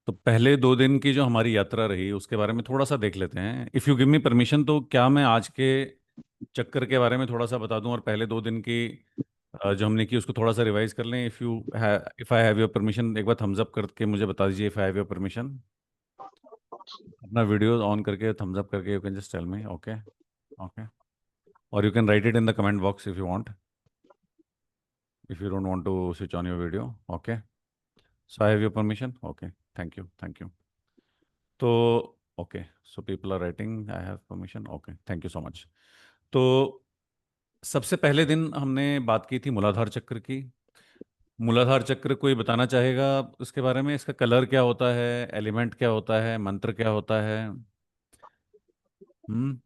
तो पहले 2 दिन की जो हमारी यात्रा रही उसके बारे में थोड़ा सा देख लेते हैं। If you give me permission तो क्या मैं आज के चक्कर के बारे में थोड़ा सा बता दूं और पहले 2 दिन की जो हमने की उसको थोड़ा सा रिवाइज कर लें। If I have your permission, एक बार थम्स अप करके मुझे बता दीजिए if I have your permission. अपना वीडियो ऑन करके थम्स अप करके you can just tell me okay. Okay. और you can write it in the comment box if you want, if you don't want to switch on your video. Okay. So I have your permission. Okay. Thank you, thank you. तो okay, so people are writing I have permission. Okay, thank you so much. तो सबसे पहले दिन हमने बात की थी मूलाधार चक्र की। मूलाधार चक्र कोई बताना चाहेगा उसके बारे में? इसका कलर क्या होता है, एलिमेंट क्या होता है, मंत्र क्या होता है? हम्म।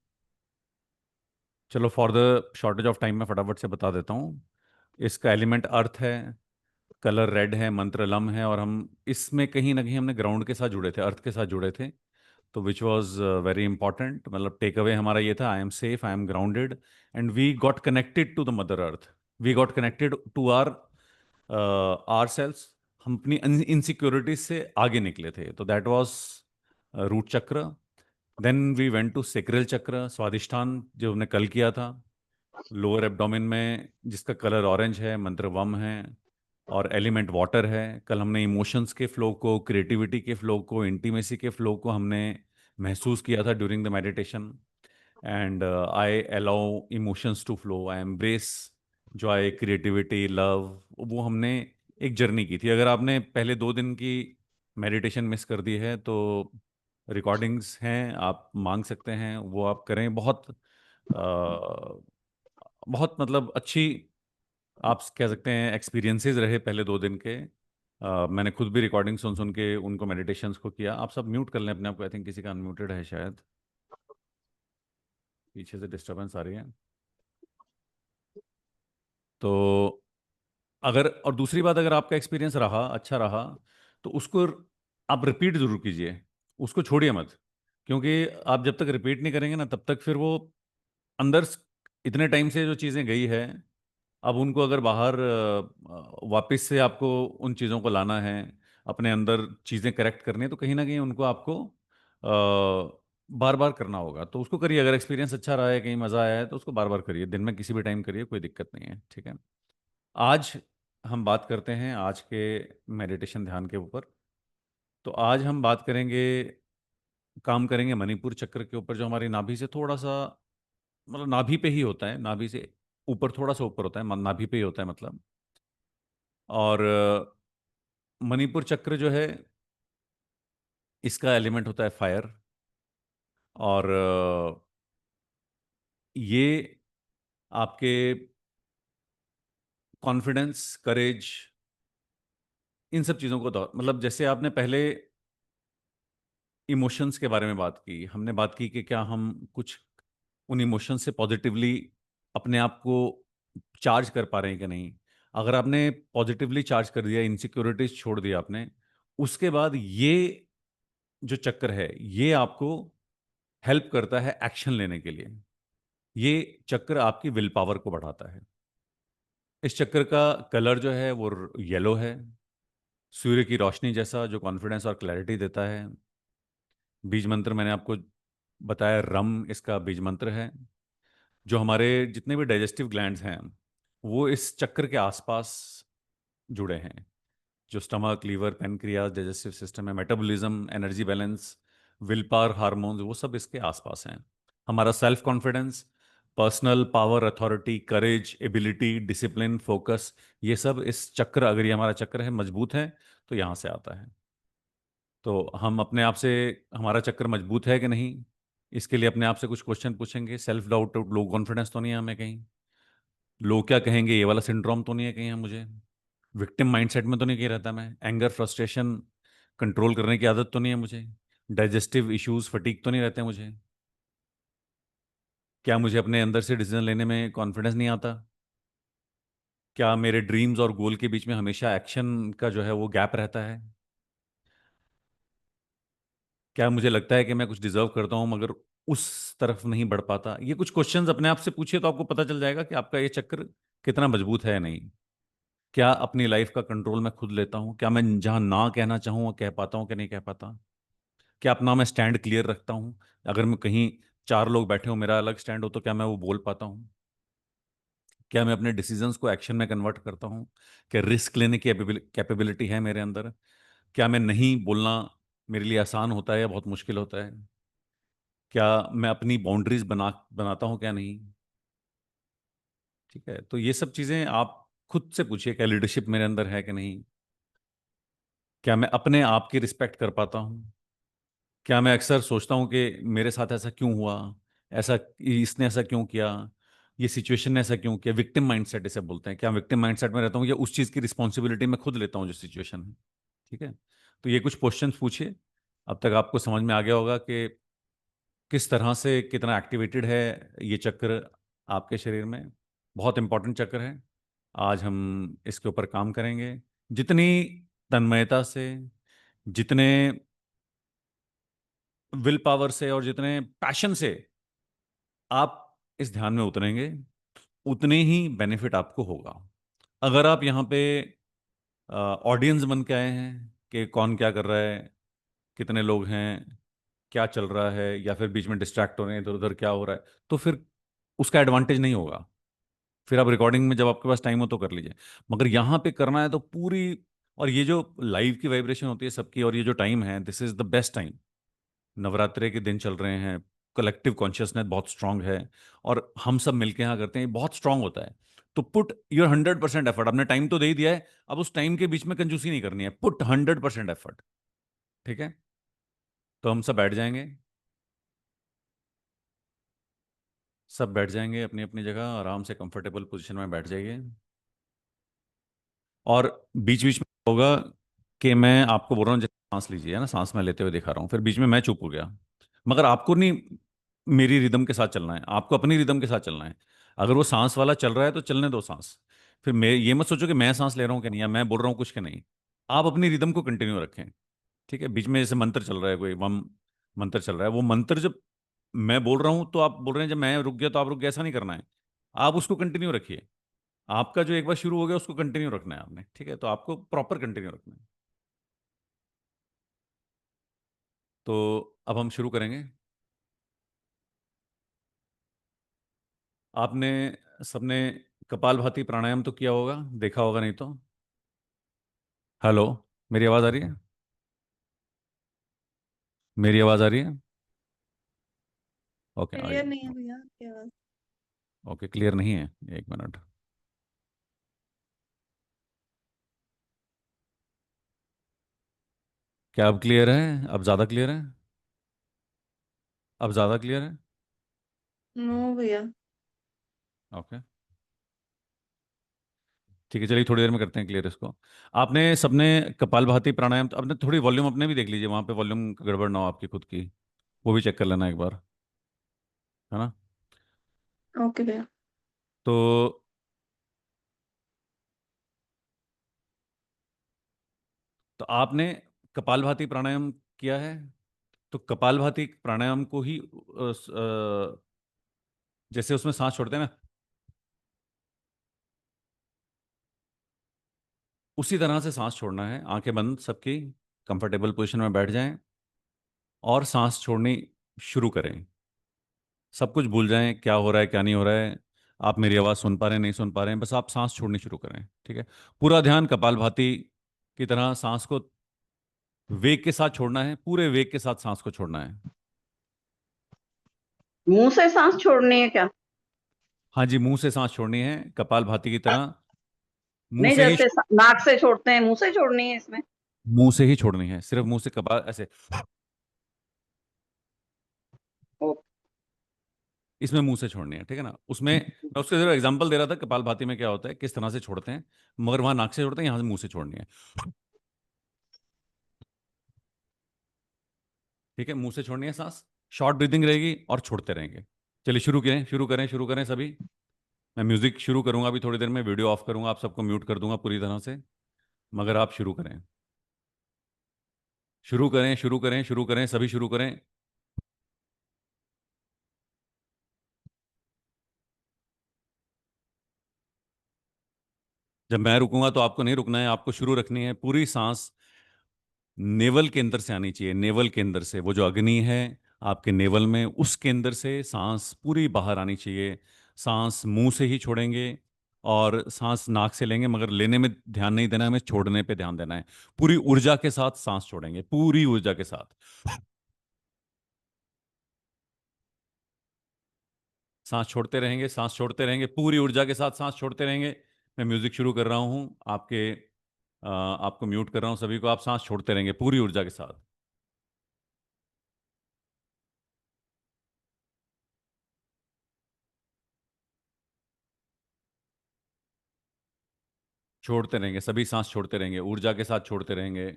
चलो, for the shortage of time में फटाफट से बता देता हूँ। इसका एलिमेंट अर्थ है, कलर रेड है, मंत्र लम है, और हम इसमें कहीं ना कहीं हमने ग्राउंड के साथ जुड़े थे, अर्थ के साथ जुड़े थे। तो विच वॉज वेरी इंपॉर्टेंट, मतलब टेक अवे हमारा ये था, I am safe, I am grounded, and we got connected to the mother earth. We got connected to ourselves. हम अपनी इनसिक्योरिटीज से आगे निकले थे, तो that was root chakra. Then we went to sacral chakra, Swadhisthana, जो हमने कल किया था, लोअर एब्डोमेन में, जिसका कलर ऑरेंज है, मंत्र वम है, और एलिमेंट वाटर है। कल हमने इमोशंस के फ्लो को, क्रिएटिविटी के फ्लो को, इंटीमेसी के फ्लो को हमने महसूस किया था during the meditation. And I allow emotions to flow, I embrace joy, creativity, love. वो हमने एक जर्नी की थी। अगर आपने पहले 2 दिन की मेडिटेशन मिस कर दी है तो रिकॉर्डिंग्स हैं, आप मांग सकते हैं, वो आप करें। बहुत मतलब अच्छी, आप कह सकते हैं, एक्सपीरियंसेस रहे पहले 2 दिन के। मैंने खुद भी रिकॉर्डिंग सुन सुन के उनको मेडिटेशंस को किया। आप सब म्यूट कर लें अपने आप को, आई थिंक किसी का अनम्यूटेड है शायद, पीछे से डिस्टरबेंस आ रही है। तो अगर, और दूसरी बात, अगर आपका एक्सपीरियंस रहा, अच्छा रहा, तो उसको आप रिपीट जरूर कीजिए, उसको छोड़िए मत। क्योंकि आप जब तक रिपीट नहीं करेंगे ना, तब तक फिर वो अंदर इतने टाइम से जो चीज़ें गई है, अब उनको अगर बाहर वापस से आपको उन चीज़ों को लाना है, अपने अंदर चीज़ें करेक्ट करनी है, तो कहीं ना कहीं उनको आपको बार बार करना होगा। तो उसको करिए। अगर एक्सपीरियंस अच्छा रहा है, कहीं मज़ा आया है, तो उसको बार बार करिए, दिन में किसी भी टाइम करिए, कोई दिक्कत नहीं है, ठीक है। आज हम बात करते हैं आज के मेडिटेशन ध्यान के ऊपर। तो आज हम बात करेंगे, काम करेंगे मणिपुर चक्र के ऊपर, जो हमारी नाभि से थोड़ा सा, मतलब नाभि पे ही होता है, नाभि से ऊपर, थोड़ा सा ऊपर होता है, नाभि पे ही होता है मतलब। और मणिपुर चक्र जो है, इसका एलिमेंट होता है फायर। और ये आपके कॉन्फिडेंस, करेज, इन सब चीज़ों को मतलब जैसे आपने पहले इमोशंस के बारे में बात की, हमने बात की कि क्या हम कुछ उन इमोशंस से पॉजिटिवली अपने आप को चार्ज कर पा रहे हैं कि नहीं। अगर आपने पॉजिटिवली चार्ज कर दिया, इनसिक्योरिटीज छोड़ दिया आपने, उसके बाद ये जो चक्कर है, ये आपको हेल्प करता है एक्शन लेने के लिए। ये चक्र आपकी विल पावर को बढ़ाता है। इस चक्र का कलर जो है वो येलो है, सूर्य की रोशनी जैसा, जो कॉन्फिडेंस और क्लैरिटी देता है। बीज मंत्र मैंने आपको बताया, रम इसका बीज मंत्र है। जो हमारे जितने भी डाइजेस्टिव ग्लैंड्स हैं, वो इस चक्र के आसपास जुड़े हैं। जो stomach, liver, pancreas, digestive system है, metabolism, energy balance, will power, hormones, वो सब इसके आसपास हैं। हमारा self confidence, personal power, authority, courage, ability, discipline, focus, ये सब इस चक्र, अगर ये हमारा चक्र है, मजबूत है, तो यहाँ से आता है। तो हम अपने आप से, हमारा चक्र मजबूत है कि नहीं, इसके लिए अपने आप से कुछ क्वेश्चन पूछेंगे। सेल्फ डाउट, लो कॉन्फिडेंस तो नहीं है हमें कहीं? लोग क्या कहेंगे, ये वाला सिंड्रोम तो नहीं है कहीं है मुझे? विक्टिम माइंडसेट में तो नहीं कहीं रहता मैं? एंगर, फ्रस्ट्रेशन कंट्रोल करने की आदत तो नहीं है मुझे? डाइजेस्टिव इश्यूज, फटीक तो नहीं रहते मुझे? क्या मुझे अपने अंदर से डिसीजन लेने में कॉन्फिडेंस नहीं आता? क्या मेरे ड्रीम्स और गोल के बीच में हमेशा एक्शन का जो है वो गैप रहता है? क्या मुझे लगता है कि मैं कुछ डिजर्व करता हूं मगर उस तरफ नहीं बढ़ पाता? ये कुछ क्वेश्चंस अपने आप से पूछिए, तो आपको पता चल जाएगा कि आपका ये चक्र कितना मजबूत है या नहीं। क्या अपनी लाइफ का कंट्रोल मैं खुद लेता हूँ? क्या मैं जहाँ ना कहना चाहूँ वो कह पाता हूँ कि नहीं कह पाता? क्या अपना मैं स्टैंड क्लियर रखता हूँ? अगर मैं कहीं चार लोग बैठे हो, मेरा अलग स्टैंड हो, तो क्या मैं वो बोल पाता हूँ? क्या मैं अपने डिसीजंस को एक्शन में कन्वर्ट करता हूँ? क्या रिस्क लेने की कैपेबिलिटी है मेरे अंदर? क्या मैं नहीं बोलना मेरे लिए आसान होता है या बहुत मुश्किल होता है? क्या मैं अपनी बाउंड्रीज बनाता हूँ क्या नहीं? ठीक है, तो ये सब चीजें आप खुद से पूछिए, क्या लीडरशिप मेरे अंदर है कि नहीं? क्या मैं अपने आप की रिस्पेक्ट कर पाता हूँ? क्या मैं अक्सर सोचता हूँ कि मेरे साथ ऐसा क्यों हुआ, ऐसा इसने ऐसा क्यों किया, ये सिचुएशन ने ऐसा क्यों किया? विक्टिम माइंडसेट इसे बोलते हैं। क्या विक्टिम माइंडसेट में रहता हूँ या उस चीज़ की रिस्पॉन्सिबिलिटी मैं खुद लेता हूँ जो सिचुएशन है? ठीक है, तो ये कुछ क्वेश्चंस पूछिए। अब तक आपको समझ में आ गया होगा कि किस तरह से कितना एक्टिवेटेड है ये चक्र आपके शरीर में। बहुत इंपॉर्टेंट चक्र है। आज हम इसके ऊपर काम करेंगे। जितनी तन्मयता से, जितने विल पावर से और जितने पैशन से आप इस ध्यान में उतरेंगे, उतने ही बेनिफिट आपको होगा। अगर आप यहाँ पे ऑडियंस बन के आए हैं कि कौन क्या कर रहा है, कितने लोग हैं, क्या चल रहा है, या फिर बीच में डिस्ट्रैक्ट हो रहे हैं, इधर उधर क्या हो रहा है, तो फिर उसका एडवांटेज नहीं होगा। फिर आप रिकॉर्डिंग में जब आपके पास टाइम हो तो कर लीजिए। मगर यहाँ पे करना है तो पूरी, और ये जो लाइव की वाइब्रेशन होती है सबकी, और ये जो टाइम है, this is the best time. नवरात्रे के दिन चल रहे हैं, कलेक्टिव कॉन्शियसनेस बहुत स्ट्रांग है, और हम सब मिलके यहाँ करते हैं, ये बहुत स्ट्रांग होता है। तो पुट योर 100% एफर्ट। आपने टाइम तो दे ही दिया है, अब उस टाइम के बीच में कंजूसी नहीं करनी है, पुट 100% एफर्ट। ठीक है, तो हम सब बैठ जाएंगे। सब बैठ जाएंगे अपनी अपनी जगह, आराम से कंफर्टेबल पोजीशन में बैठ जाइए। और बीच बीच में होगा कि मैं आपको बोल रहा हूँ जैसे सांस लीजिए, है ना, सांस मैं लेते हुए दिखा रहा हूँ, फिर बीच में मैं चुप हो गया। मगर आपको नहीं मेरी रिदम के साथ चलना है, आपको अपनी रिदम के साथ चलना है। अगर वो सांस वाला चल रहा है तो चलने दो सांस। फिर मैं ये मत सोचो कि मैं सांस ले रहा हूँ कि नहीं, या मैं बोल रहा हूँ कुछ कि नहीं। आप अपनी रिदम को कंटिन्यू रखें। ठीक है, बीच में जैसे मंत्र चल रहा है, कोई वम मंत्र चल रहा है, वो मंत्र जब मैं बोल रहा हूँ तो आप बोल रहे हैं, जब मैं रुक गया तो आप रुक गए, ऐसा नहीं करना है। आप उसको कंटिन्यू रखिए। आपका जो एक बार शुरू हो गया उसको कंटिन्यू रखना है आपने। ठीक है, तो आपको प्रॉपर कंटिन्यू रखना है। तो अब हम शुरू करेंगे। आपने सबने कपालभाति प्राणायाम तो किया होगा, देखा होगा नहीं तो। हेलो, मेरी आवाज़ आ रही है? मेरी आवाज़ आ रही है? ओके, आ क्लियर नहीं है गई। भैया आपकी आवाज। ओके, क्लियर नहीं है? एक मिनट। क्या अब क्लियर है? अब ज़्यादा क्लियर है? अब ज़्यादा क्लियर है? नो भैया। ओके, ठीक है, चलिए थोड़ी देर में करते हैं क्लियर इसको। आपने सबने कपालभाति प्राणायाम, तो अपने थोड़ी वॉल्यूम अपने भी देख लीजिए, वहाँ पे वॉल्यूम गड़बड़ ना हो आपकी खुद की, वो भी चेक कर लेना एक बार, है ना। ओके भैया। तो तो आपने कपालभाति प्राणायाम किया है, तो कपालभाति प्राणायाम को ही जैसे उसमें सांस छोड़ते हैं ना, उसी तरह से सांस छोड़ना है। आंखें बंद सबकी, कंफर्टेबल पोजीशन में बैठ जाएं और सांस छोड़नी शुरू करें। सब कुछ भूल जाएं, क्या हो रहा है क्या नहीं हो रहा है। आप मेरी आवाज़ सुन पा रहे हैं नहीं सुन पा रहे हैं, बस आप सांस छोड़नी शुरू करें। ठीक है, पूरा ध्यान कपालभाति की तरह सांस को वेग के साथ छोड़ना है, पूरे वेग के साथ सांस को छोड़ना है। मुंह से सांस छोड़नी है क्या? हाँ जी, मुंह से सांस छोड़नी है कपालभाति की तरह। मुंह नहीं, से ही, जैसे नाक से छोड़ते हैं मुंह से छोड़नी है इसमें? मुंह से ही छोड़नी है, सिर्फ मुंह से कपाल ऐसे। ओ, इसमें मुंह से छोड़नी है, ठीक है ना। उसमें मैं उसके जरूर एग्जांपल दे रहा था कपालभाति में क्या होता है, किस तरह से छोड़ते हैं। मगर वहां नाक से छोड़ते हैं, यहाँ से मुंह से छोड़नी है। ठीक है, मुंह से छोड़नी है सांस, शॉर्ट ब्रीदिंग रहेगी और छोड़ते रहेंगे। चलिए शुरू करें, शुरू करें, शुरू करें सभी। मैं म्यूजिक शुरू करूंगा अभी थोड़ी देर में, वीडियो ऑफ करूंगा, आप सबको म्यूट कर दूंगा पूरी तरह से। मगर आप शुरू करें, शुरू करें, शुरू करें, शुरू करें, सभी शुरू करें। जब मैं रुकूंगा तो आपको नहीं रुकना है, आपको शुरू रखनी है। पूरी सांस नेवल के अंदर से आनी चाहिए, नेवल के अंदर से, वो जो अग्नि है आपके नेवल में, उसके अंदर से सांस पूरी बाहर आनी चाहिए। सांस मुंह से ही छोड़ेंगे और सांस नाक से लेंगे, मगर लेने में ध्यान नहीं देना है, हमें छोड़ने पे ध्यान देना है। पूरी ऊर्जा के साथ सांस छोड़ेंगे, पूरी ऊर्जा के साथ सांस छोड़ते रहेंगे, सांस छोड़ते रहेंगे, पूरी ऊर्जा के साथ सांस छोड़ते रहेंगे। मैं म्यूजिक शुरू कर रहा हूँ, आपको म्यूट कर रहा हूँ, सभी को। आप सांस छोड़ते रहेंगे पूरी ऊर्जा के साथ। छोड़ते रहेंगे, सभी सांस छोड़ते रहेंगे, ऊर्जा के साथ छोड़ते रहेंगे।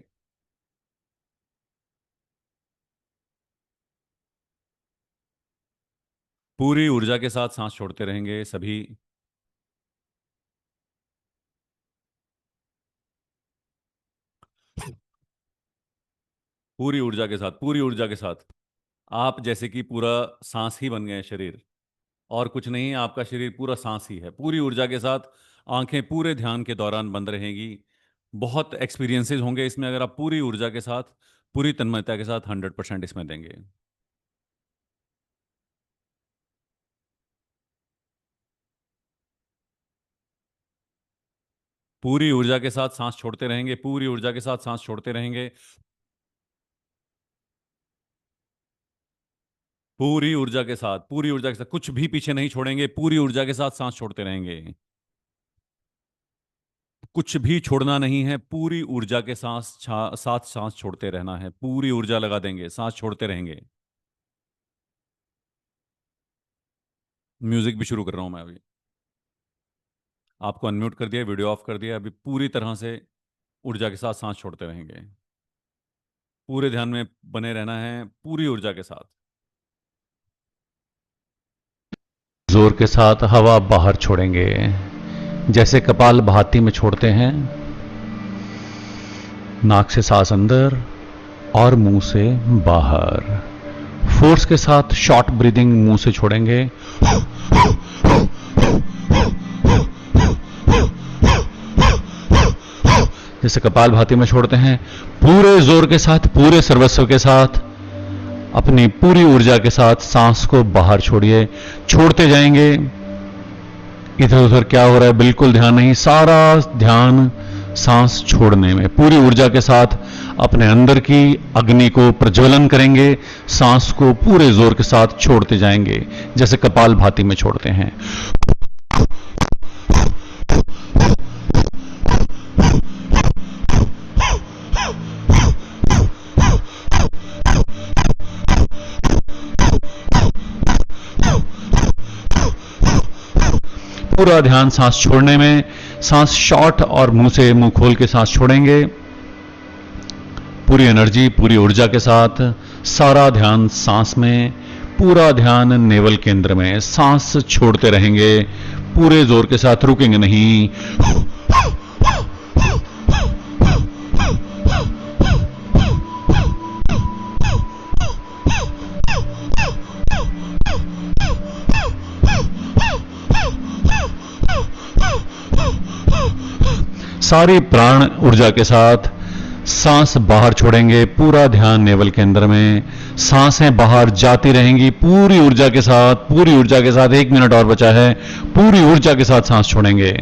पूरी ऊर्जा के साथ सांस छोड़ते रहेंगे सभी। पूरी ऊर्जा के साथ, पूरी ऊर्जा के साथ। आप जैसे कि पूरा सांस ही बन गए हैं शरीर, और कुछ नहीं है, आपका शरीर पूरा सांस ही है। पूरी ऊर्जा के साथ आंखें पूरे ध्यान के दौरान बंद रहेंगी। बहुत एक्सपीरियंसेस होंगे इसमें, अगर आप पूरी ऊर्जा के साथ, पूरी तन्मयता के साथ 100% इसमें देंगे। पूरी ऊर्जा के साथ सांस छोड़ते रहेंगे, पूरी ऊर्जा के साथ सांस छोड़ते रहेंगे। पूरी ऊर्जा के साथ, पूरी ऊर्जा के साथ, कुछ भी पीछे नहीं छोड़ेंगे, पूरी ऊर्जा के साथ सांस छोड़ते रहेंगे। कुछ भी छोड़ना नहीं है, पूरी ऊर्जा के साथ सांस छोड़ते रहना है। पूरी ऊर्जा लगा देंगे, सांस छोड़ते रहेंगे। म्यूजिक भी शुरू कर रहा हूं मैं अभी। आपको अनम्यूट कर दिया, वीडियो ऑफ कर दिया। अभी पूरी तरह से ऊर्जा के साथ सांस छोड़ते रहेंगे। पूरे ध्यान में बने रहना है, पूरी ऊर्जा के साथ। जोर के साथ हवा बाहर छोड़ेंगे, जैसे कपाल भाती में छोड़ते हैं। नाक से सांस अंदर और मुंह से बाहर। फोर्स के साथ शॉर्ट ब्रीदिंग मुंह से छोड़ेंगे। जैसे कपाल भाती में छोड़ते हैं, पूरे जोर के साथ, पूरे सर्वस्व के साथ, अपनी पूरी ऊर्जा के साथ सांस को बाहर छोड़िए। छोड़ते जाएंगे, इधर उधर क्या हो रहा है बिल्कुल ध्यान नहीं, सारा ध्यान सांस छोड़ने में। पूरी ऊर्जा के साथ अपने अंदर की अग्नि को प्रज्वलन करेंगे। सांस को पूरे जोर के साथ छोड़ते जाएंगे, जैसे कपाल भाती में छोड़ते हैं। पूरा ध्यान सांस छोड़ने में। सांस शॉर्ट और मुंह खोल के सांस छोड़ेंगे। पूरी एनर्जी, पूरी ऊर्जा के साथ सारा ध्यान सांस में, पूरा ध्यान नेवल केंद्र में। सांस छोड़ते रहेंगे पूरे जोर के साथ, रुकेंगे नहीं। सारी प्राण ऊर्जा के साथ सांस बाहर छोड़ेंगे। पूरा ध्यान नेवल के अंदर में। सांसें बाहर जाती रहेंगी पूरी ऊर्जा के साथ, पूरी ऊर्जा के साथ। 1 मिनट और बचा है। पूरी ऊर्जा के साथ सांस छोड़ेंगे।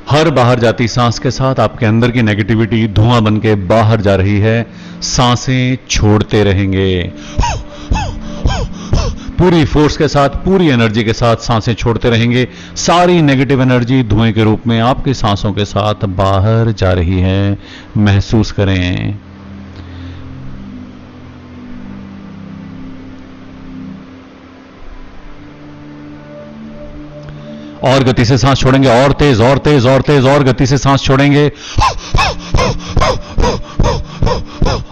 हर बाहर जाती सांस के साथ आपके अंदर की नेगेटिविटी धुआं बन के बाहर जा रही है। सांसें छोड़ते रहेंगे पूरी फोर्स के साथ, पूरी एनर्जी के साथ सांसें छोड़ते रहेंगे। सारी नेगेटिव एनर्जी धुएं के रूप में आपकी सांसों के साथ बाहर जा रही है। महसूस करें। और गति से सांस छोड़ेंगे, और तेज, और तेज, और तेज, और गति से सांस छोड़ेंगे।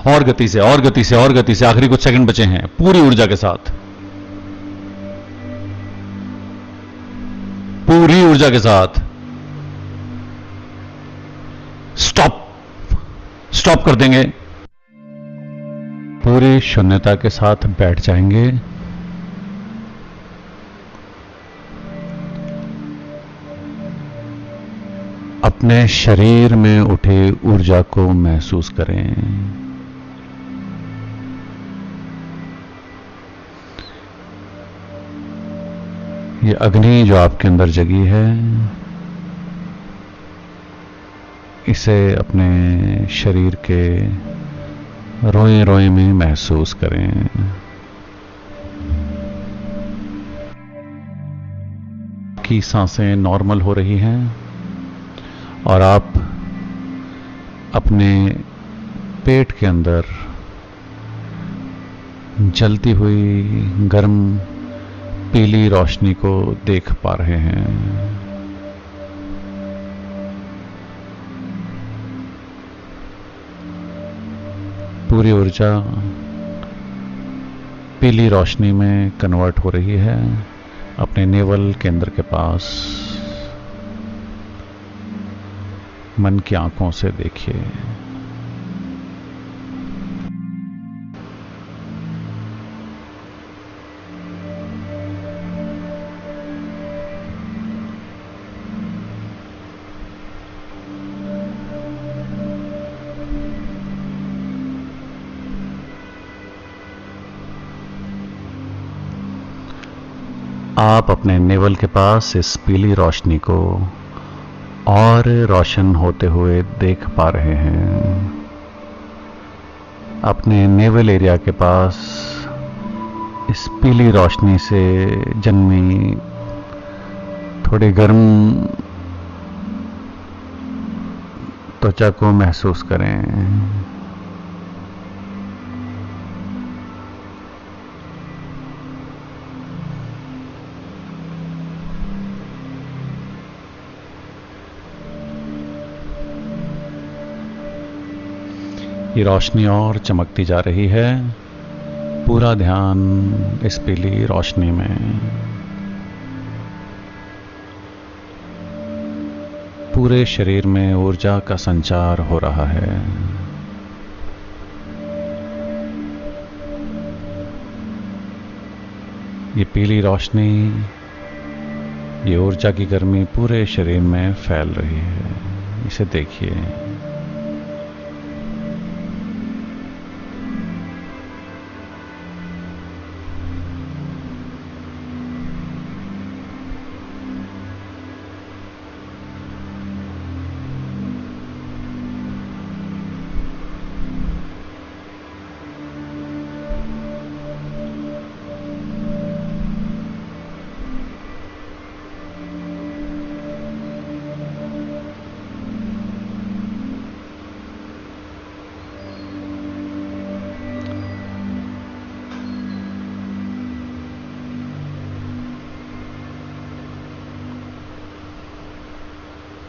और गति से, और गति से, और गति से, आखिरी कुछ सेकंड बचे हैं, पूरी ऊर्जा के साथ, पूरी ऊर्जा के साथ। स्टॉप, स्टॉप कर देंगे, पूरी शून्यता के साथ बैठ जाएंगे। अपने शरीर में उठे ऊर्जा को महसूस करें। ये अग्नि जो आपके अंदर जगी है, इसे अपने शरीर के रोए रोए में महसूस करें। की सांसें नॉर्मल हो रही हैं और आप अपने पेट के अंदर जलती हुई गर्म पीली रोशनी को देख पा रहे हैं। पूरी ऊर्जा पीली रोशनी में कन्वर्ट हो रही है अपने नेवल केंद्र के पास। मन की आंखों से देखिए। आप अपने नेवल के पास इस पीली रोशनी को और रोशन होते हुए देख पा रहे हैं। अपने नेवल एरिया के पास इस पीली रोशनी से जन्मी थोड़ी गर्म त्वचा को महसूस करें। ये रोशनी और चमकती जा रही है। पूरा ध्यान इस पीली रोशनी में। पूरे शरीर में ऊर्जा का संचार हो रहा है। ये पीली रोशनी, ये ऊर्जा की गर्मी पूरे शरीर में फैल रही है। इसे देखिए।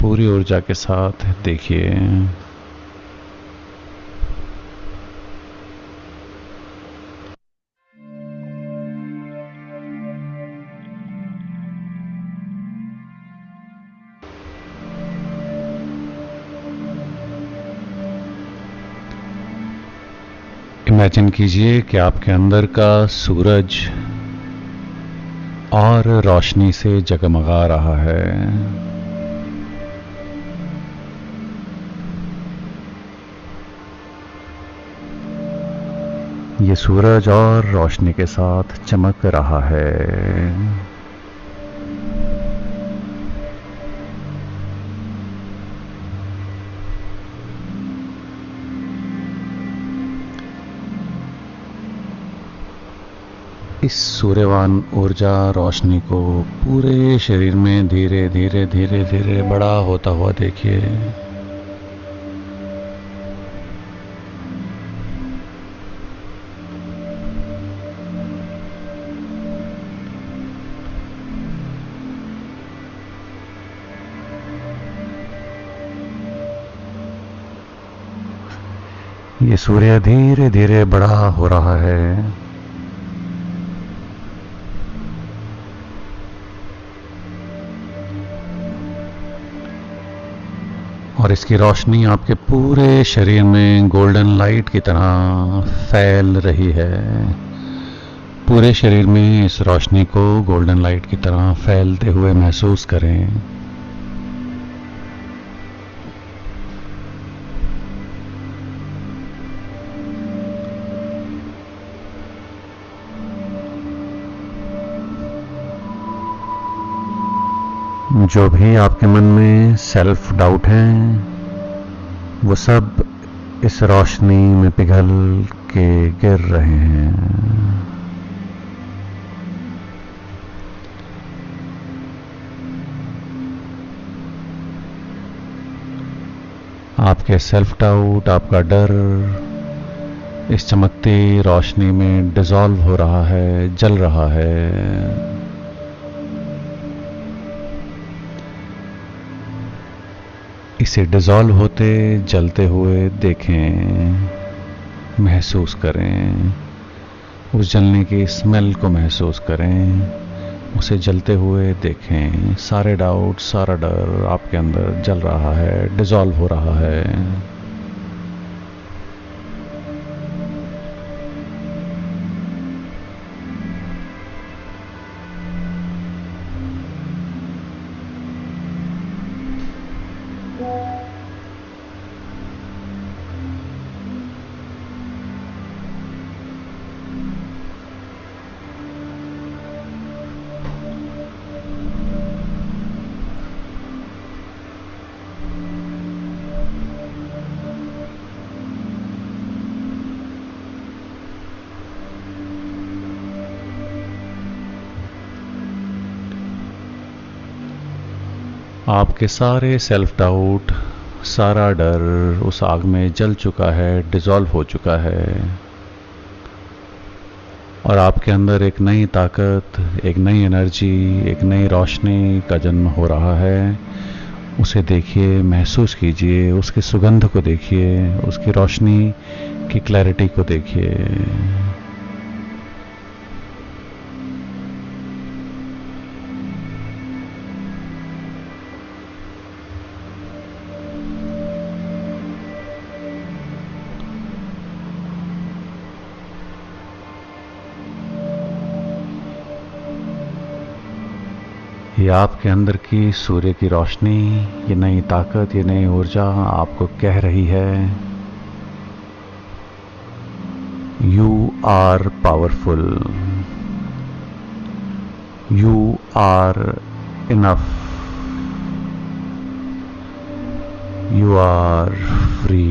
पूरी ऊर्जा के साथ देखिए। इमेजिन कीजिए कि आपके अंदर का सूरज और रोशनी से जगमगा रहा है। ये सूरज और रोशनी के साथ चमक रहा है। इस सूर्यवान ऊर्जा रोशनी को पूरे शरीर में धीरे धीरे धीरे धीरे बड़ा होता हुआ देखिए। ये सूर्य धीरे धीरे बड़ा हो रहा है। और इसकी रोशनी आपके पूरे शरीर में गोल्डन लाइट की तरह फैल रही है। पूरे शरीर में इस रोशनी को गोल्डन लाइट की तरह फैलते हुए महसूस करें। जो भी आपके मन में सेल्फ डाउट हैं, वो सब इस रोशनी में पिघल के गिर रहे हैं। आपके सेल्फ डाउट, आपका डर इस चमकती रोशनी में डिसॉल्व हो रहा है, जल रहा है। इसे डिसॉल्व होते, जलते हुए देखें, महसूस करें। उस जलने की स्मेल को महसूस करें, उसे जलते हुए देखें। सारे डाउट, सारा डर आपके अंदर जल रहा है, डिसॉल्व हो रहा है। आपके सारे सेल्फ डाउट, सारा डर उस आग में जल चुका है, डिसॉल्व हो चुका है। और आपके अंदर एक नई ताकत, एक नई एनर्जी, एक नई रोशनी का जन्म हो रहा है। उसे देखिए, महसूस कीजिए, उसकी सुगंध को देखिए, उसकी रोशनी की क्लैरिटी को देखिए। ये आपके अंदर की सूर्य की रोशनी, ये नई ताकत, ये नई ऊर्जा आपको कह रही है, you are powerful, you are enough, you are free,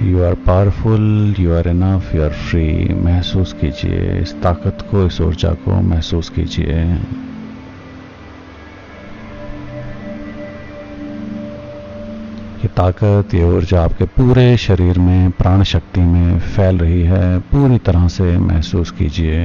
you are powerful, you are enough, you are free. महसूस कीजिए इस ताकत को, इस ऊर्जा को महसूस कीजिए। ये ताकत, ये ऊर्जा आपके पूरे शरीर में, प्राण शक्ति में फैल रही है। पूरी तरह से महसूस कीजिए।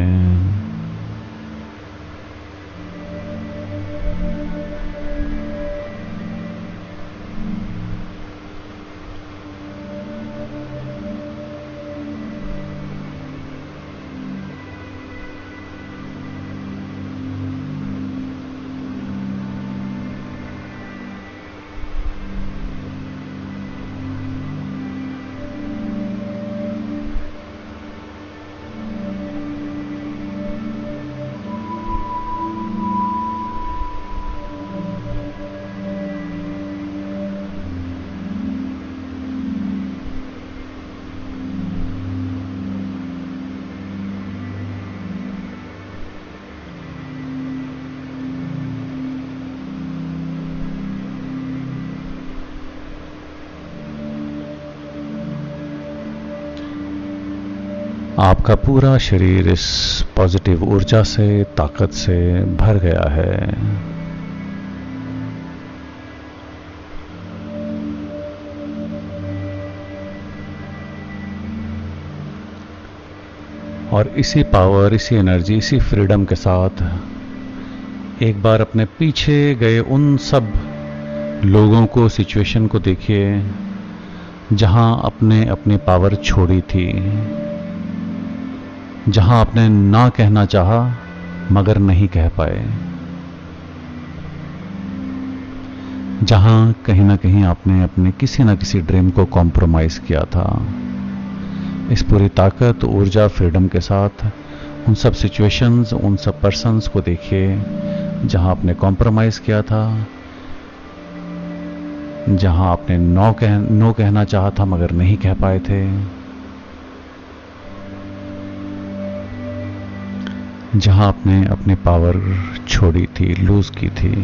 आपका पूरा शरीर इस पॉजिटिव ऊर्जा से, ताकत से भर गया है। और इसी पावर, इसी एनर्जी, इसी फ्रीडम के साथ एक बार अपने पीछे गए उन सब लोगों को, सिचुएशन को देखिए जहां आपने अपनी पावर छोड़ी थी, जहां आपने ना कहना चाहा मगर नहीं कह पाए, जहां कहीं ना कहीं आपने अपने किसी ना किसी ड्रीम को कॉम्प्रोमाइज किया था। इस पूरी ताकत, ऊर्जा, फ्रीडम के साथ उन सब सिचुएशंस, उन सब पर्सन्स को देखिए जहां आपने कॉम्प्रोमाइज किया था, जहां आपने नो कहना चाहा था मगर नहीं कह पाए थे, जहां आपने अपनी पावर छोड़ी थी, लूज की थी।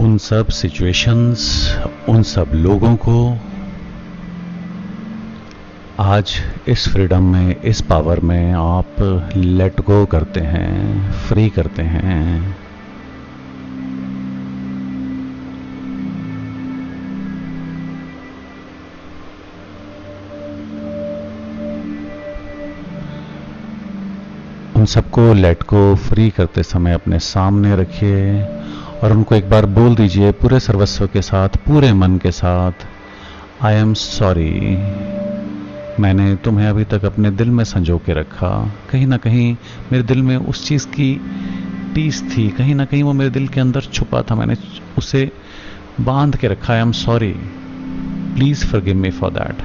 उन सब सिचुएशंस, उन सब लोगों को आज इस फ्रीडम में, इस पावर में आप लेट गो करते हैं, फ्री करते हैं। उन सबको लेट गो, फ्री करते समय अपने सामने रखिए और उनको एक बार बोल दीजिए पूरे सर्वस्व के साथ, पूरे मन के साथ, आई एम सॉरी। मैंने तुम्हें अभी तक अपने दिल में संजो के रखा। कहीं ना कहीं मेरे दिल में उस चीज़ की टीस थी, कहीं ना कहीं वो मेरे दिल के अंदर छुपा था, मैंने उसे बांध के रखा। आई am sorry, please forgive me for that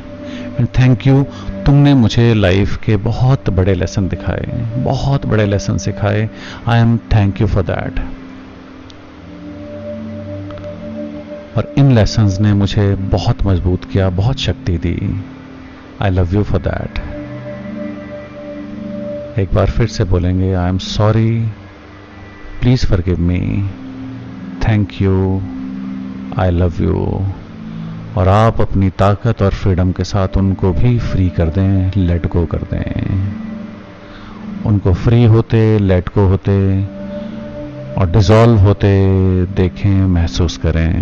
and thank you. तुमने मुझे लाइफ के बहुत बड़े लेसन दिखाए, बहुत बड़े लेसन सिखाए। I am thank you for that. और इन लेसन्स ने मुझे बहुत मजबूत किया, बहुत शक्ति दी। I love you for that. एक बार फिर से बोलेंगे, I am sorry, please forgive me, thank you, I love you. और आप अपनी ताकत और फ्रीडम के साथ उनको भी फ्री कर दें, लेट गो कर दें। उनको फ्री होते, लेट गो होते और डिसॉल्व होते देखें, महसूस करें।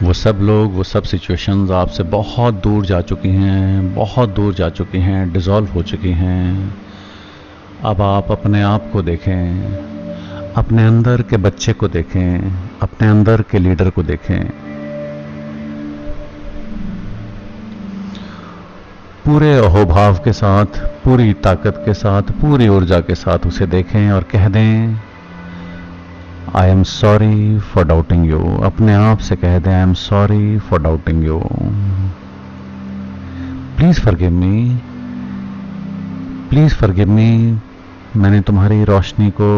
वो सब लोग, वो सब सिचुएशंस आपसे बहुत दूर जा चुकी हैं, बहुत दूर जा चुकी हैं, डिसॉल्व हो चुकी हैं। अब आप अपने आप को देखें, अपने अंदर के बच्चे को देखें, अपने अंदर के लीडर को देखें। पूरे अहोभाव के साथ, पूरी ताकत के साथ, पूरी ऊर्जा के साथ उसे देखें और कह दें, आई am sorry for doubting you. अपने आप से कह दें, आई am sorry for doubting you, please forgive me, please forgive मी। मैंने तुम्हारी रोशनी को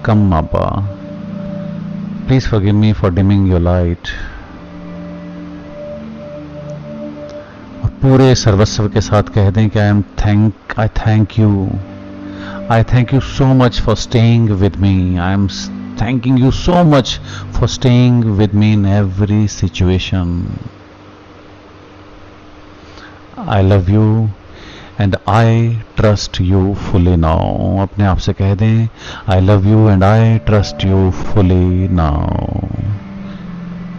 कम मापा, please forgive me for dimming your light. और पूरे सर्वस्व के साथ कह दें कि आई thank you, I thank you so much for staying with me. I am thanking you so much for staying with me in every situation. I love you and I trust you fully now. अपने आप से कह दें, I love you and I trust you fully now.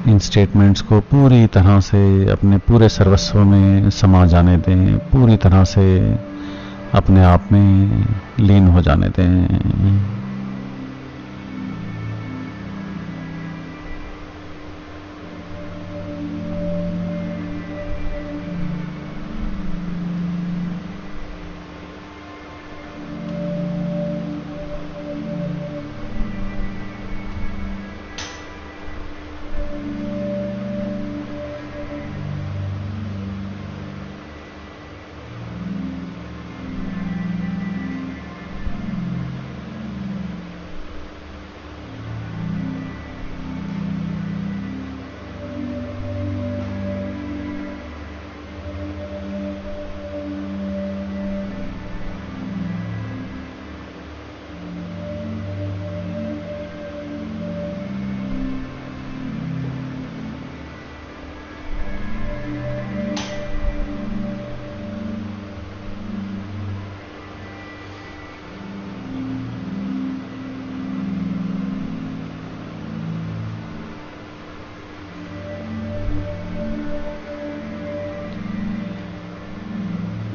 In statements को पूरी तरह से अपने पूरे सर्वस्व में समा जाने दें, पूरी तरह से अपने आप में लीन हो जाने दें।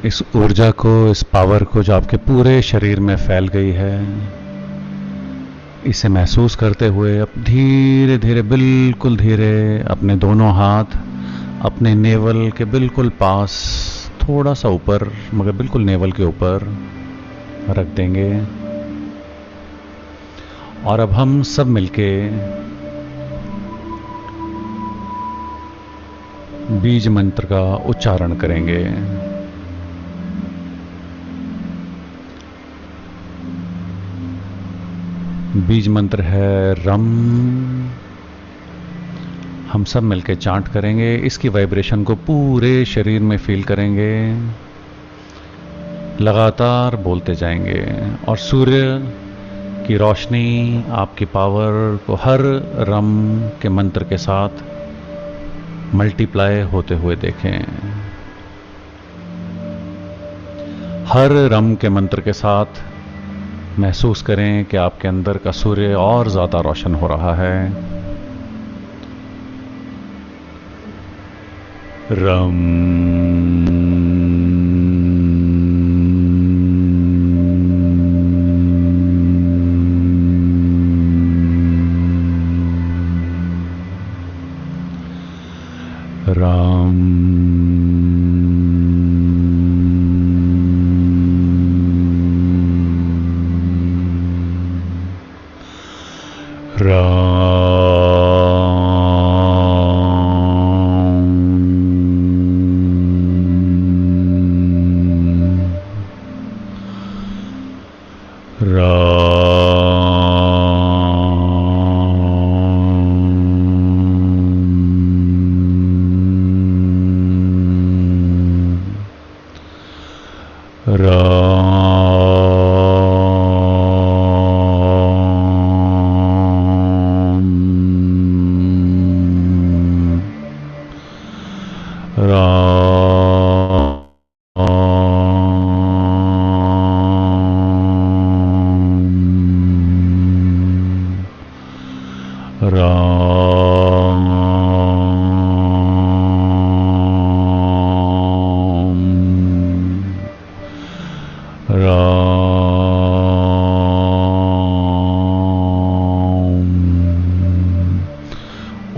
इस ऊर्जा को, इस पावर को जो आपके पूरे शरीर में फैल गई है, इसे महसूस करते हुए अब धीरे धीरे, बिल्कुल धीरे अपने दोनों हाथ अपने नेवल के बिल्कुल पास, थोड़ा सा ऊपर मगर बिल्कुल नेवल के ऊपर रख देंगे। और अब हम सब मिलके बीज मंत्र का उच्चारण करेंगे। बीज मंत्र है रम। हम सब मिलके चांट करेंगे, इसकी वाइब्रेशन को पूरे शरीर में फील करेंगे, लगातार बोलते जाएंगे और सूर्य की रोशनी आपकी पावर को हर रम के मंत्र के साथ मल्टीप्लाई होते हुए देखें। हर रम के मंत्र के साथ महसूस करें कि आपके अंदर का सूर्य और ज्यादा रोशन हो रहा है। रम।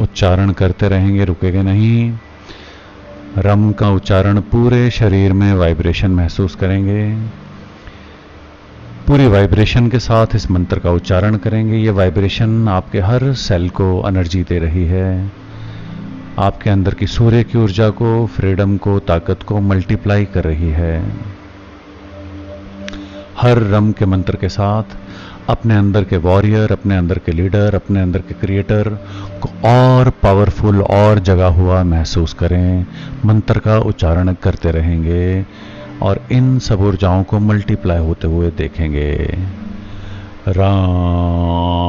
उच्चारण करते रहेंगे, रुकेंगे नहीं। रम का उच्चारण पूरे शरीर में वाइब्रेशन महसूस करेंगे। पूरी वाइब्रेशन के साथ इस मंत्र का उच्चारण करेंगे। ये वाइब्रेशन आपके हर सेल को एनर्जी दे रही है, आपके अंदर की सूर्य की ऊर्जा को, फ्रीडम को, ताकत को मल्टीप्लाई कर रही है। हर रम के मंत्र के साथ अपने अंदर के वॉरियर, अपने अंदर के लीडर, अपने अंदर के क्रिएटर को और पावरफुल और जगा हुआ महसूस करें। मंत्र का उच्चारण करते रहेंगे और इन सब ऊर्जाओं को मल्टीप्लाई होते हुए देखेंगे। राम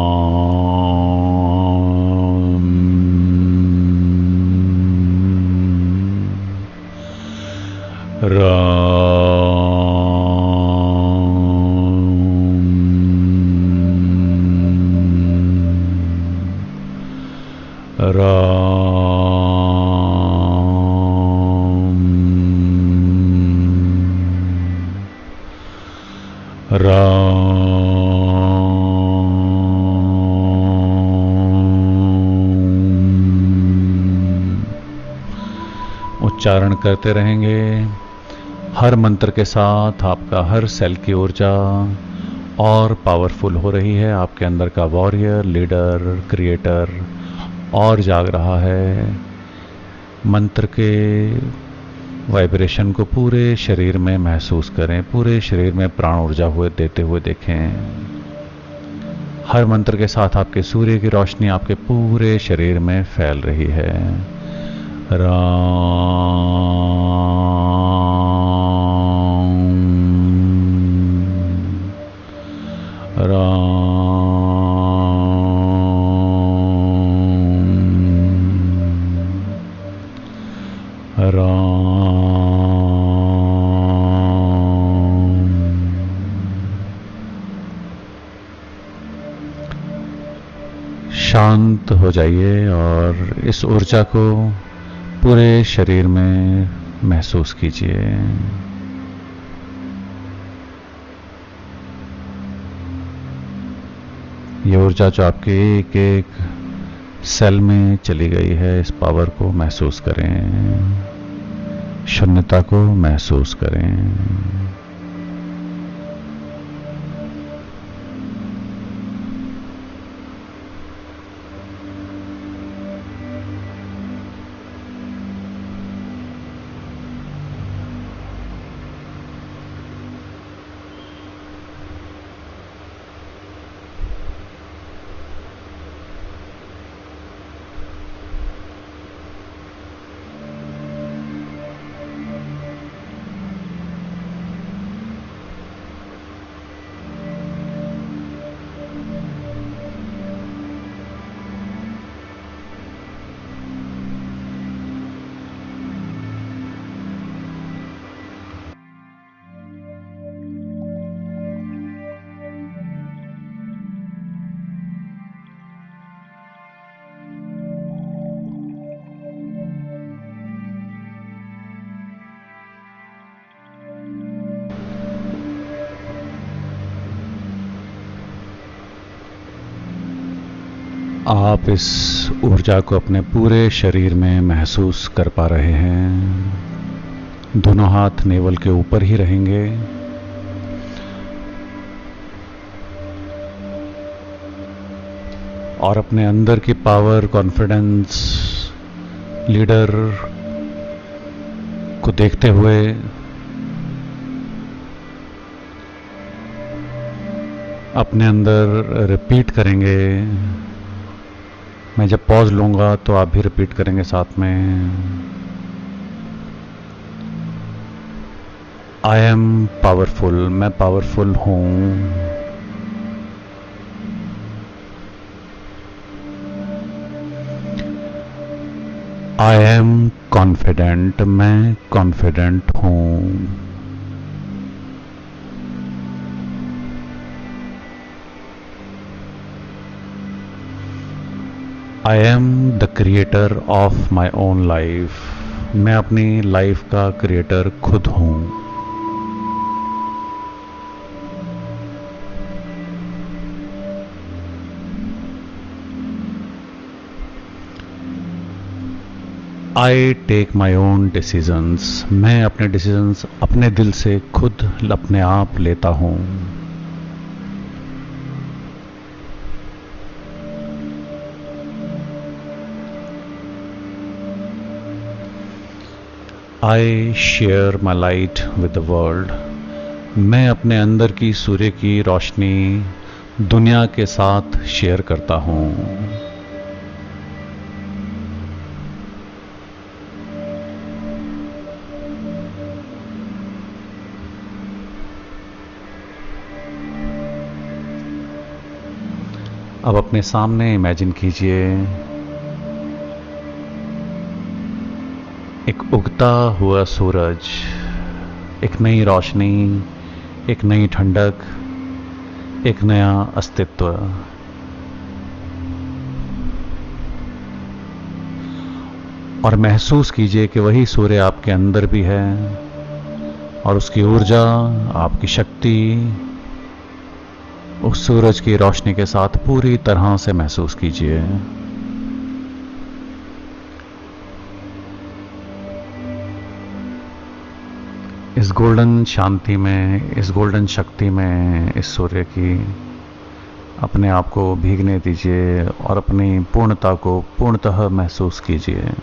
राम उच्चारण करते रहेंगे। हर मंत्र के साथ आपका हर सेल की ऊर्जा और पावरफुल हो रही है। आपके अंदर का वॉरियर, लीडर, क्रिएटर और जाग रहा है। मंत्र के वाइब्रेशन को पूरे शरीर में महसूस करें, पूरे शरीर में प्राण ऊर्जा हुए देते हुए देखें। हर मंत्र के साथ आपके सूर्य की रोशनी आपके पूरे शरीर में फैल रही है। शांत हो जाइए और इस ऊर्जा को पूरे शरीर में महसूस कीजिए। ये ऊर्जा जो आपके एक एक सेल में चली गई है, इस पावर को महसूस करें, शून्यता को महसूस करें। आप इस ऊर्जा को अपने पूरे शरीर में महसूस कर पा रहे हैं। दोनों हाथ नेवल के ऊपर ही रहेंगे। और अपने अंदर की पावर, कॉन्फिडेंस, लीडर को देखते हुए अपने अंदर रिपीट करेंगे। मैं जब पॉज लूंगा तो आप भी रिपीट करेंगे साथ में। आई एम पावरफुल, मैं पावरफुल हूं। आई एम कॉन्फिडेंट, मैं कॉन्फिडेंट हूं। I am the creator of my own life, मैं अपनी लाइफ का क्रिएटर खुद हूं। I take my own decisions, मैं अपने डिसीजंस अपने दिल से खुद अपने आप लेता हूं। I share my light with the world, मैं अपने अंदर की सूर्य की रोशनी दुनिया के साथ शेयर करता हूं। अब अपने सामने इमेजिन कीजिए एक उगता हुआ सूरज, एक नई रोशनी, एक नई ठंडक, एक नया अस्तित्व। और महसूस कीजिए कि वही सूर्य आपके अंदर भी है और उसकी ऊर्जा, आपकी शक्ति उस सूरज की रोशनी के साथ पूरी तरह से महसूस कीजिए। इस गोल्डन शांति में, इस गोल्डन शक्ति में, इस सूर्य की अपने आप को भीगने दीजिए और अपनी पूर्णता को पूर्णतः महसूस कीजिए।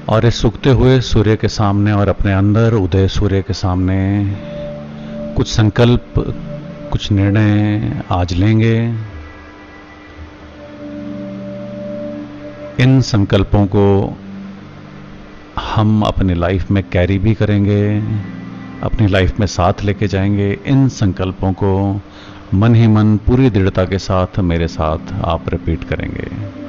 और इस उगते हुए सूर्य के सामने और अपने अंदर उदय सूर्य के सामने कुछ संकल्प, कुछ निर्णय आज लेंगे। इन संकल्पों को हम अपनी लाइफ में कैरी भी करेंगे, अपनी लाइफ में साथ लेके जाएंगे। इन संकल्पों को मन ही मन पूरी दृढ़ता के साथ मेरे साथ आप रिपीट करेंगे।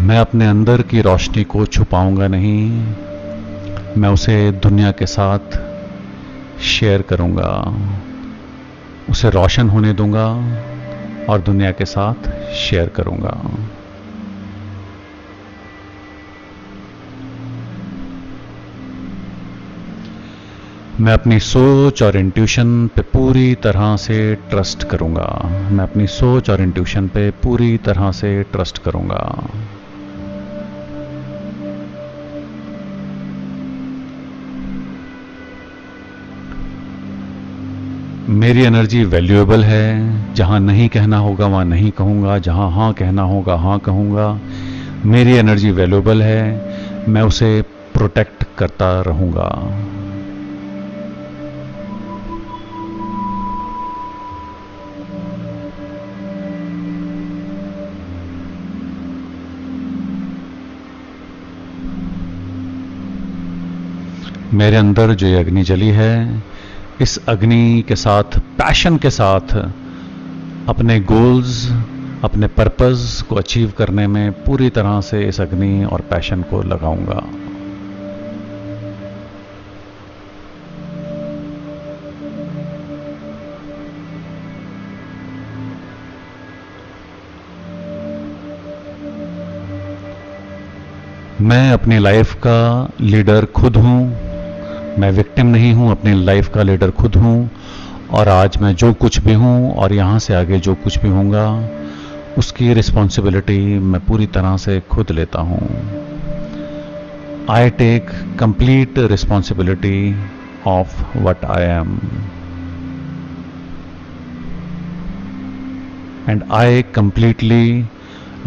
मैं अपने अंदर की रोशनी को छुपाऊंगा नहीं, मैं उसे दुनिया के साथ शेयर करूंगा, उसे रोशन होने दूंगा और दुनिया के साथ शेयर करूंगा। मैं अपनी सोच और इंट्यूशन पे पूरी तरह से ट्रस्ट करूंगा, मैं अपनी सोच और इंट्यूशन पे पूरी तरह से ट्रस्ट करूंगा। मेरी एनर्जी वैल्यूएबल है, जहां नहीं कहना होगा वहां नहीं कहूंगा, जहां हाँ कहना होगा हाँ कहूंगा। मेरी एनर्जी वैल्यूएबल है, मैं उसे प्रोटेक्ट करता रहूंगा। मेरे अंदर जो ये अग्नि जली है, इस अग्नि के साथ, पैशन के साथ अपने गोल्स, अपने पर्पस को अचीव करने में पूरी तरह से इस अग्नि और पैशन को लगाऊंगा। मैं अपनी लाइफ का लीडर खुद हूं, मैं विक्टिम नहीं हूं, अपनी लाइफ का लीडर खुद हूं। और आज मैं जो कुछ भी हूं और यहां से आगे जो कुछ भी होऊंगा, उसकी रिस्पॉन्सिबिलिटी मैं पूरी तरह से खुद लेता हूं। I take complete responsibility of what I am, and I completely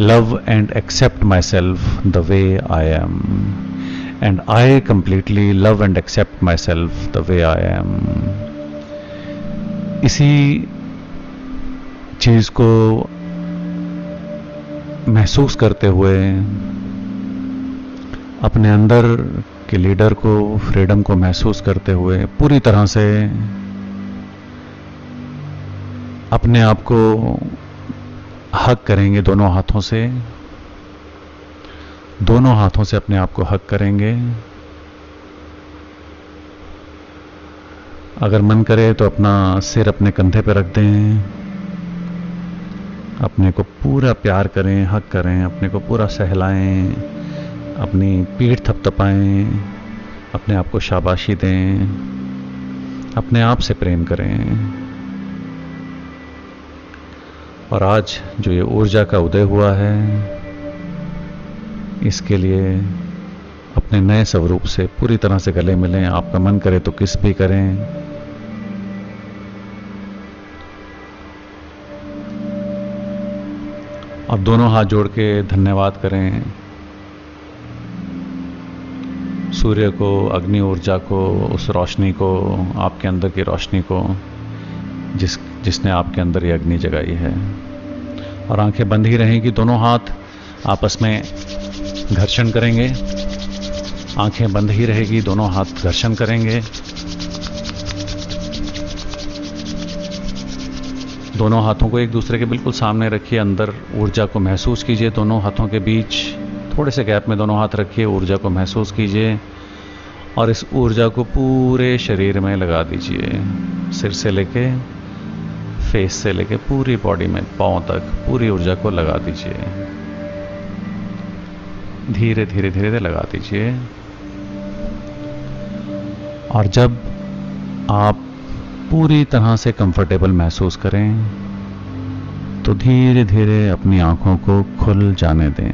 love and accept myself the way I am, and I completely love and accept myself the way I am। इसी चीज को महसूस करते हुए, अपने अंदर के लीडर को, फ्रीडम को महसूस करते हुए पूरी तरह से अपने आप को हग करेंगे दोनों हाथों से, दोनों हाथों से अपने आप को हग करेंगे। अगर मन करे तो अपना सिर अपने कंधे पर रख दें, अपने को पूरा प्यार करें, हग करें, अपने को पूरा सहलाएं, अपनी पीठ थपथपाएं, अपने आप को शाबाशी दें, अपने आप से प्रेम करें। और आज जो ये ऊर्जा का उदय हुआ है, इसके लिए अपने नए स्वरूप से पूरी तरह से गले मिलें। आपका मन करे तो किस भी करें। अब दोनों हाथ जोड़ के धन्यवाद करें सूर्य को, अग्नि ऊर्जा को, उस रोशनी को, आपके अंदर की रोशनी को, जिसने आपके अंदर ये अग्नि जगाई है। और आंखें बंद ही रहेंगी, दोनों हाथ आपस में घर्षण करेंगे। आंखें बंद ही रहेगी, दोनों हाथ घर्षण करेंगे। दोनों हाथों को एक दूसरे के बिल्कुल सामने रखिए, अंदर ऊर्जा को महसूस कीजिए। दोनों हाथों के बीच थोड़े से गैप में दोनों हाथ रखिए, ऊर्जा को महसूस कीजिए और इस ऊर्जा को पूरे शरीर में लगा दीजिए। सिर से लेके, फेस से लेके पूरी बॉडी में, पांव तक पूरी ऊर्जा को लगा दीजिए। धीरे धीरे धीरे धीरे लगा दीजिए। और जब आप पूरी तरह से कंफर्टेबल महसूस करें तो धीरे धीरे अपनी आंखों को खुल जाने दें।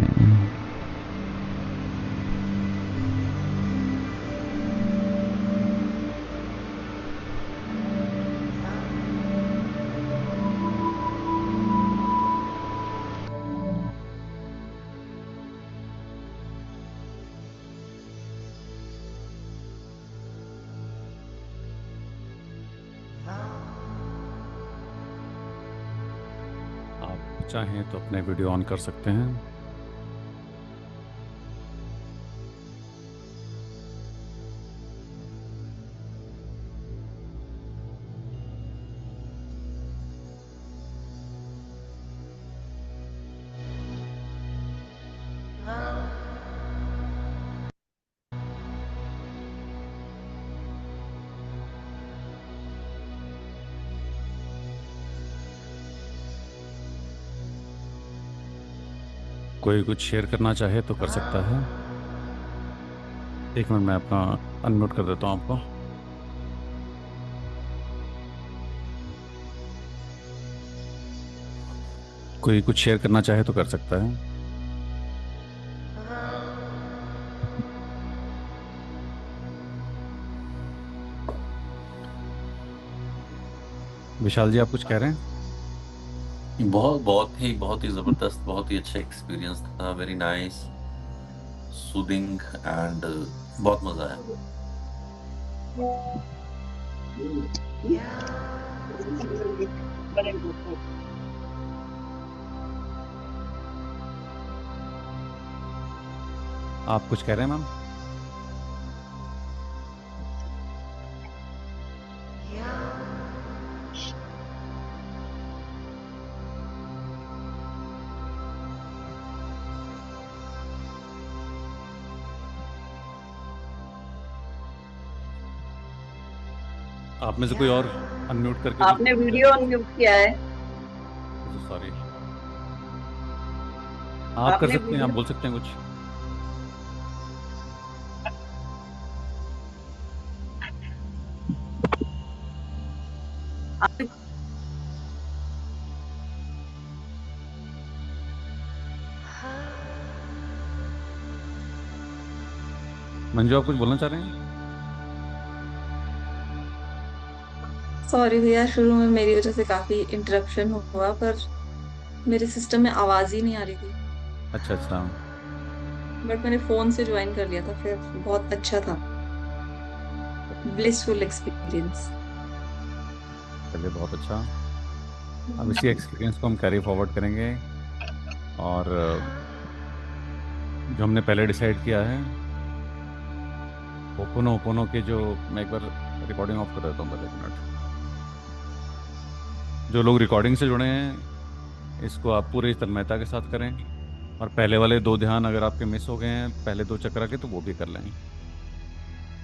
आप चाहें तो अपने वीडियो ऑन कर सकते हैं। कोई कुछ शेयर करना चाहे तो कर सकता है। एक मिनट, मैं अपना अनम्यूट कर देता हूँ आपको। कोई कुछ शेयर करना चाहे तो कर सकता है। विशाल जी, आप कुछ कह रहे हैं? बहुत ही जबरदस्त, बहुत ही अच्छा एक्सपीरियंस था। वेरी नाइस, सूदिंग एंड बहुत मजा आया। आप कुछ कह रहे हैं मैम? आप में से कोई और अनम्यूट करके कुछ आपने बोलना वीडियो चाहे? अनम्यूट किया है। सॉरी, आप कर आपने सकते हैं, आप वीडियो बोल सकते हैं कुछ। आपने मंजू, आप कुछ बोलना चाह रहे हैं? सॉरी भैया, शुरू में मेरी वजह से काफी इंटरप्शन हुआ, पर मेरे सिस्टम में आवाज ही नहीं आ रही थी। अच्छा अच्छा। बट मैंने फोन से ज्वाइन कर लिया था, फिर बहुत अच्छा था। Blissful experience. चलिए, बहुत अच्छा। अब इसी एक्सपीरियंस को हम कैरी फॉरवर्ड करेंगे, और जो हमने पहले डिसाइड किया है, ओपोनो ओपोनो के जो, मैं एक बार रिकॉर्डिंग ऑफ कर देता हूँ पहले, एक मिनट। जो लोग रिकॉर्डिंग से जुड़े हैं, इसको आप पूरे तन्मयता के साथ करें, और पहले वाले 2 ध्यान अगर आपके मिस हो गए हैं, पहले 2 चक्र के, तो वो भी कर लें।